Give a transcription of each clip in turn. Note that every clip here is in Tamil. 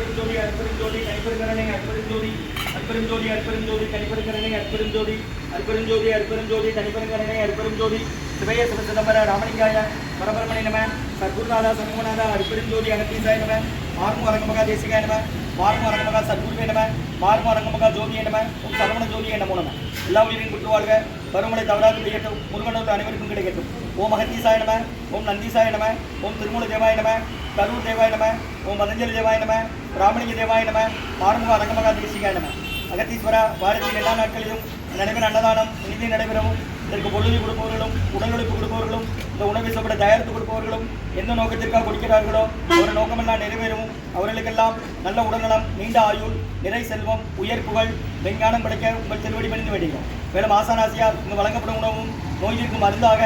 அற்பெருஞ்சோதி அற்பெருஞ்சோதி கனிபெருங்கருணை அற்பெருஞ்சோதி அற்பெருஞ்சோதி அற்பெருஞ்சோதி கனிபெருங்கருணை அற்பெருஞ்சோதி அற்பெருஞ்சோதி அற்பெருஞ்சோதி கனிபெருங்கருணை அற்பெருஞ்சோதி சிவய சிவசிதம்பர ராமலிங்காய பரபரமணி நம சத்குருநாதா சண்முகநாதா அற்பெருஞ்சோதி அகத்தீசாய நம மார்மு அரங்கமகா தேசிகாய நம மார்மு அரங்கமகா சத்குருவே நம மார்மு அரங்கமகா ஜோதியே நம ஓம் சரவண ஜோதியே நமோ நம. எல்லா உயிரின் குற்று வாழ்க, பருமலை தவறாது கிடைக்கட்டும், முருகனோடு அனைவருக்கும் கிடைக்கட்டும். ஓம் அகத்தீசாய நம, ஓம் நந்தீசாய நம, ஓம் திருமூல தேவாய நம, கரூர் தேவாய நம, ஓம் பதஞ்சலி தேவாய நம, ராமலிங்க தேவாய நம, மார்முக அரங்கமகா தேசிகாய நம. அகத்தீஸ்வரா, வாரத்தின் எல்லா நாட்களிலும் நடைபெறும் அன்னதானம் இனிதே நடைபெறவும், இதற்கு பொழுது கொடுப்பவர்களும் உடலுழைப்பு கொடுப்பவர்களும் இந்த உணவை சாப்பிட தயாரித்து கொடுப்பவர்களும் எந்த நோக்கத்திற்காக கொடுக்கிறார்களோ ஒரு நோக்கமெல்லாம் நிறைவேறவும், அவர்களுக்கெல்லாம் நல்ல உடல்நலம், நீண்ட ஆயுள், நிறை செல்வம், உயர் புகழ், விஞ்ஞானம் கிடைக்க உங்கள் திருவடி பணிந்து வேண்டுகிறோம். மேலும் ஆசானாசியார் இங்கு வழங்கப்படும் உணவும் நோய்க்கு மருந்தாக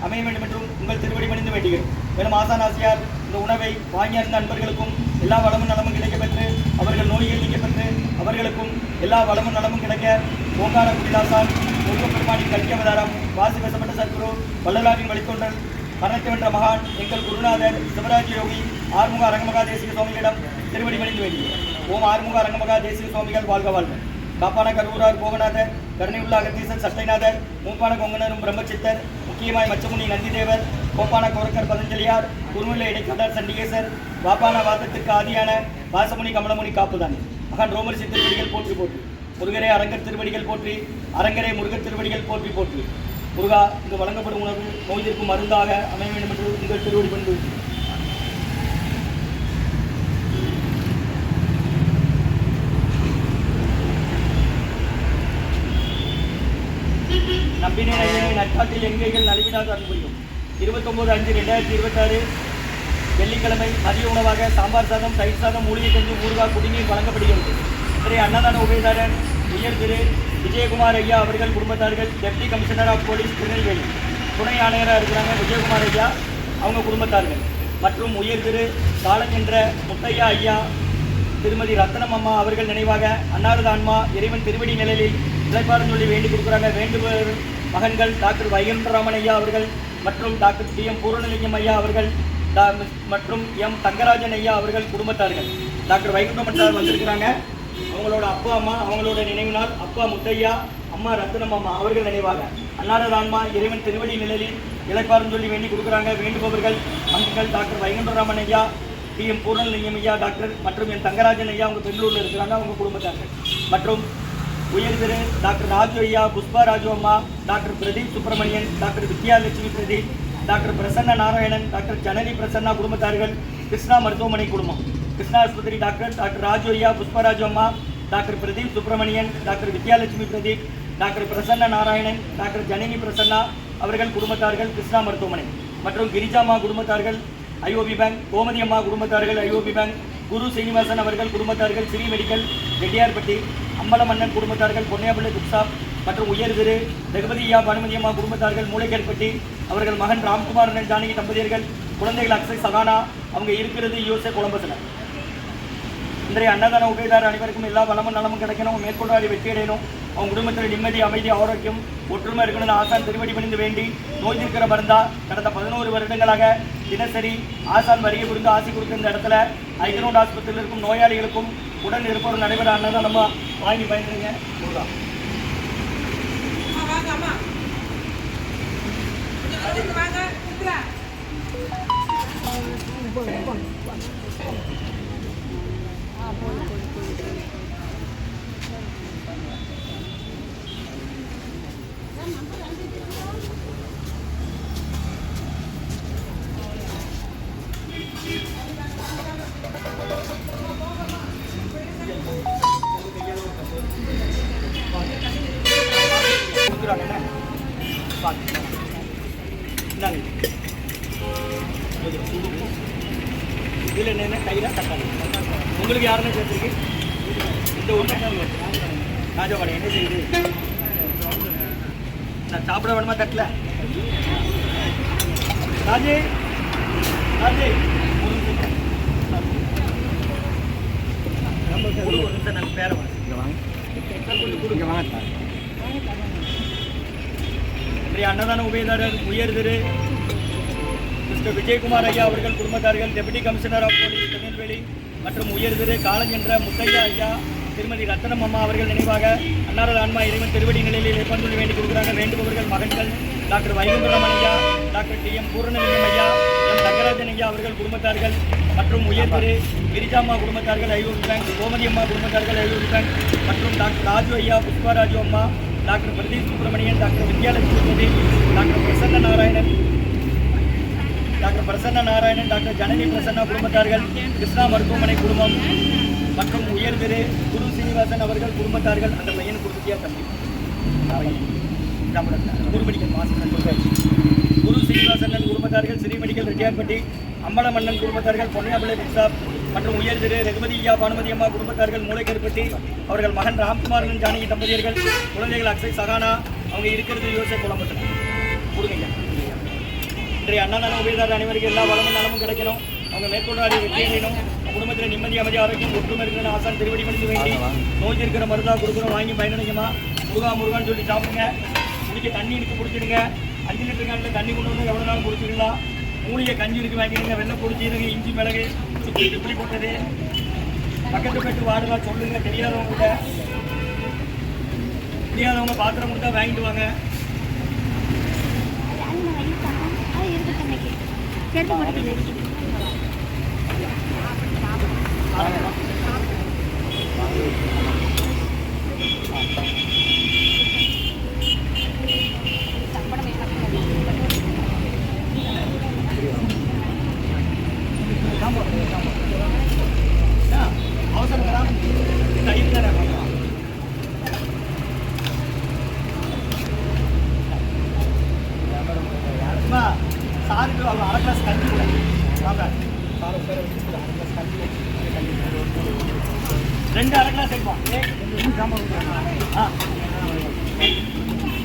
அமைய வேண்டும் என்றும் உங்கள் திருவடி பணிந்து வேண்டுகிறோம். மேலும் ஆசானாசியார் இந்த உணவை வாங்கியிருந்த நண்பர்களுக்கும் எல்லா வளமும் நலமும் கிடைக்கப்பெற்று அவர்கள் நோய்கள் நீக்கப்பெற்று அவர்களுக்கும் எல்லா வளமும் நலமும் கிடைக்க ஓங்கார குடிதாசான் முருகப்பெருமானின் கல்வி அவதாரம் வாசி வசப்பட்ட சத்குரு வள்ளலாரின் வழித்தொண்டல் மரணத்தை வென்ற மகான் எங்கள் குருநாதர் சிவராஜ் யோகி ஆறுமுக அரங்கமகா தேசிக சுவாமிகளிடம் திருவடி பணிந்து வேண்டுகிறோம். ஓம் ஆறுமுக அரங்கமகா தேசிக சுவாமிகள் வாழ்க வாழ்க. காப்பான கரூரார் கோகநாதர், கருணையுள்ள அகத்தீசர் சட்டைநாதர், மூப்பான கொங்கனரும் பிரம்மச்சித்தர், முக்கியமாய் மச்சமுனி நந்திதேவர், கோப்பான கோரக்கர் பதஞ்சலியார், குருநிலை இடைக்காட்டார் சண்டிகேசர், வாப்பான வாதத்திற்கு ஆதியான வாசமுனி கமலமுனி காப்புதான் மகான் ரோமரிசி திருவடிகள் போற்றி போற்றி. முருகரே அரங்கர் திருவடிகள் போற்றி, அரங்கரே முருகர் திருவடிகள் போற்றி போற்றி. முருகா, இங்கு வழங்கப்படும் உணவு நோய்திற்கும் மருந்தாக அமைய வேண்டும் என்று உங்கள் திருவடி பண்பு. நம்பினை ஐயனை நற்காட்டில் எங்கைகள் நலிவிடாத அன்புரியும். 29/5/2026 வெள்ளிக்கிழமை மதிய உணவாக சாம்பார் சாதம், தயிர் சாதம், மூலிகை கஞ்சி, ஊறுகாய், குடிநீர் வழங்கப்படுகிறது. இன்றைய அன்னதான உபயதாரர் உயர் திரு விஜயகுமார் ஐயா அவர்கள் குடும்பத்தார்கள், deputy commissioner of police Tirunelveli, துணை ஆணையராக இருக்கிறாங்க விஜயகுமார் ஐயா அவங்க குடும்பத்தார்கள், மற்றும் உயர் திரு காலஞ்சென்ற முத்தையா ஐயா, திருமதி ரத்தனம் அம்மா அவர்கள் நினைவாக அன்னாரது ஆன்மா இறைவன் திருவடி நிலையில் இழைப்பாருன்னு சொல்லி வேண்டி கொடுக்குறாங்க. வேண்டுபவர் மகன்கள் டாக்டர் வைகுண்டராமன் ஐயா அவர்கள் மற்றும் டாக்டர் டி எம் பூரணலிங்கம் ஐயா அவர்கள் மற்றும் எம் தங்கராஜன் ஐயா அவர்கள் குடும்பத்தார்கள். டாக்டர் வைகுண்டராமன் சார் வந்திருக்கிறாங்க. அவங்களோட அப்பா அம்மா அவங்களோட நினைவு நாள். அப்பா முத்தையா, அம்மா ரத்தனம் அம்மா அவர்கள் நினைவாக அன்னாரது ஆன்மா இறைவன் திருவடி நிலையில் இழைப்பாருன்னு சொல்லி வேண்டி கொடுக்குறாங்க. வேண்டுபவர்கள் மகன்கள் டாக்டர் வைகுண்டராமன் ஐயா, டி எம் பூரணலிங்கம் ஐயா டாக்டர் மற்றும் என் தங்கராஜன் ஐயா அவங்க பெங்களூரில் இருக்கிறாங்க, அவங்க குடும்பத்தார்கள். மற்றும் உயர் திரு டாக்டர் ராஜு ஐயா, புஷ்பா ராஜு அம்மா, doctor Pradeep Subramanian, doctor Vidyalakshmi Pradeep, doctor Prasanna Narayanan, doctor Janani Prasanna குடும்பத்தார்கள், கிருஷ்ணா மருத்துவமனை குடும்பம், கிருஷ்ணா ஆஸ்பத்திரி டாக்டர் ராஜு ஐயா, புஷ்பராஜு அம்மா, doctor Pradeep Subramanian, doctor Vidyalakshmi Pradeep, doctor Prasanna Narayanan, doctor Janani Prasanna அவர்கள் குடும்பத்தார்கள், கிருஷ்ணா மருத்துவமனை. மற்றும் கிரிஜாமா குடும்பத்தார்கள், ஐஓபி பேங்க், கோமதி அம்மா குடும்பத்தார்கள், ஐஓபி பேங்க், குரு சீனிவாசன் அவர்கள் குடும்பத்தார்கள், ஸ்ரீ மெடிக்கல் ரெட்டியார்பட்டி, அம்பலமன்னன் குடும்பத்தார்கள், பொன்னியாப்பள்ளி புக்ஷாப். மற்றும் உயர் திரு ரகுபதியா பானுமதி அம்மா குடும்பத்தார்கள், மூளைக்கேற்பட்டி அவர்கள் மகன் ராம்குமார் ஜானகி தம்பதியர்கள், குழந்தைகள் அக்ஷய் சகானா அவங்க இருக்கிறது யூஎஸ்ஏ கொலம்பஸ்ல. இன்றைய அன்னதான உபயதாரர் அனைவருக்கும் எல்லா வளமும் நலமும் கிடைக்கணும், மேற்கொண்டாடி வெற்றி அடையணும், அவங்க குடும்பத்தில் நிம்மதி, அமைதி, ஆரோக்கியம், ஒற்றுமை இருக்கணும்னு ஆசான் திருவடி பணிந்து வேண்டி நோய் தீர்க்கிற மருந்தா கடந்த 11 வருடங்களாக தினசரி ஆசான் வருகை புரிந்து ஆசி கொடுத்த இந்த இடத்துல ஐகனோட் ஆஸ்பத்திரியில் இருக்கும் நோயாளிகளுக்கும் உடன் இருப்பவர்கள் நடைபெற அன்னதானமா வாங்கி பயந்துருங்க. இதில் என்னென்ன கையில் தக்காளி உங்களுக்கு யாருன்னு சேர்த்துருக்கு இந்த ஊர் ராஜாவாடை என்ன செய்யுது நான் சாப்பிட வேணுமா தட்டில் ராஜே ராஜே ஒரு நிமிஷம் நாங்கள் பேரை வாங்க அன்னதான உபயதாரர் உயர் திரு மிஸ்டர் விஜயகுமார் ஐயா அவர்கள் குடும்பத்தார்கள், deputy commissioner of police Tirunelveli, மற்றும் உயர் திரு காலஞ்சென்ற முத்தையா ஐயா திருமதி ரத்தனம் அம்மா அவர்கள் நினைவாக அன்னாரது ஆன்மா இறைவன் திருவடி நிலையில் ஏற்பந்துள்ள வேண்டி கொடுக்குறாங்க. வேண்டுபவர்கள் மகன்கள் டாக்டர் வைகுண்டராமன் ஐயா, டாக்டர் டி எம் பூரணலிங்கம் ஐயா, எம் தங்கராஜன் ஐயா அவர்கள் குடும்பத்தார்கள் மற்றும் உயர் திரு கிரிஜாம்மா குடும்பத்தார்கள் 500 ரூபாய், கோமதி அம்மா குடும்பத்தார்கள் 500 ரூபாய் மற்றும் டாக்டர் ராஜு ஐயா, புஷ்பராஜு அம்மா, doctor Pradeep Subramanian, doctor Vidyalakshmi, doctor Prasanna Narayanan, doctor Janani Prasanna குடும்பத்தார்கள், கிருஷ்ணா மருத்துவமனை குடும்பம் மற்றும் உயர் திரு குரு சீனிவாசன் அவர்கள் குடும்பத்தார்கள். அந்த பையனுக்கு கொடுத்துட்டியா தம்பி? குரு மெடிக்கல் மாஸ்டர் குரு சீனிவாசன் குடும்பத்தார்கள், ஸ்ரீ மெடிக்கல் ரெட்டியார்பட்டி, அம்பலமன்னன் குடும்பத்தார்கள், பொன்னியாபிள்ளை புக்ஷாப் மற்றும் உயர் திரு ரகுபதி ஐயா, பானுமதி அம்மா குடும்பத்தார்கள், மூளைக்கருப்பட்டி அவர்கள் மகன் ராம்குமாரன் ஜானகி தம்பதியர்கள், குழந்தைகள் அக்ஷய் சகானா அவங்க இருக்கிறது யோசை குழம்புல கொடுங்க. இன்றைய அன்னதான உபயதாரர் அனைவருக்கும் எல்லா வளமும் நலமும் கிடைக்கணும். அவங்க மேற்கொண்டாடி வெற்றி அடையணும். குடும்பத்தில் நிம்மதி அமைதி ஆரோக்கியம் ஒற்றுமை இருக்கிற ஆசான் திருவடி மணிந்து வேண்டி நோய் இருக்கிற மருந்தா கொடுக்குறோம், வாங்கி பயனடைங்கம்மா. முருகான்னு சொல்லி சாப்பிடுங்க. குடிக்க தண்ணி இருக்கு குடிச்சிடுங்க. 5 லிட்டர் காலில் தண்ணி கொண்டு வந்து எவ்வளோ நாள் குடிச்சிடலாம். மூலிகை கஞ்சி இருக்கு வாங்கிடுங்க. வெள்ளை குடிச்சிடுங்க. இஞ்சி மிளகு சுற்றி இப்படி போட்டது பக்கத்து போய்ட்டு வாடலாம் சொல்லுங்க. தெரியாதவங்க பாத்திரம் கொடுத்தா வாங்கிட்டு வாங்க. அவசரம் தயிர் தானே சாருக்கு அவங்க 1/2 கிளாஸ் கஞ்சி கூட சார் உட்கார வச்சு 1/2 கிளாஸ் கஞ்சி 2 1/2 கிளாஸ் எடுப்போம்.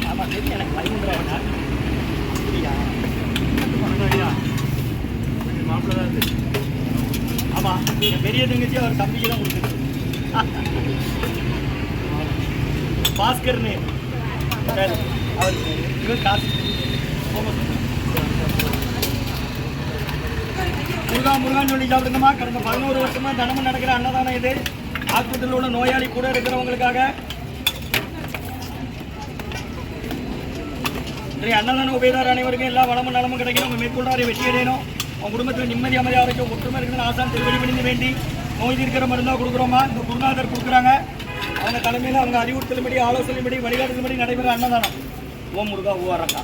ஆமாம் சரி எனக்கு 13 மாப்பிள்ள தான் இருக்கு. ஆமாம் என் பெரிய தங்கச்சி அவர் தம்பிக்கு தான் கொடுத்துருக்கு. பாஸ்கர்னு அவர் இவர் காசு முருகான்னு சொல்லி சாப்பிடுங்கம்மா. கடந்த 11 வருஷமா தினமும் நடக்கிற அன்னதானம் இது. ஆஸ்பத்திரியில் உள்ள நோயாளி கூட இருக்கிறவங்களுக்காக இன்றைய அன்னதான உபயதாரர் அனைவருக்கும் எல்லா வளமும் நலமும் கிடைக்கணும். அவங்க மேற்கொண்டாரை வெற்றி அடையணும். அவங்க குடும்பத்தில் நிம்மதி அமைதி ஆரோக்கியம் ஒற்றுமை இருக்கிற ஆசான் திருவடி பணிந்து வேண்டி நோய் தீர்க்கிற மருந்தாக கொடுக்குறோமா. இந்த குருநாதர் கொடுக்குறாங்க. அவங்க தலைமையில் அவங்க அறிவுறுத்தலின்படி ஆலோசனைப்படி வழிகாட்டுதல்படி நடைபெற அன்னதானம். ஓம் முருகா ஓ அரங்கா.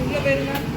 உள்ள போயிருங்க.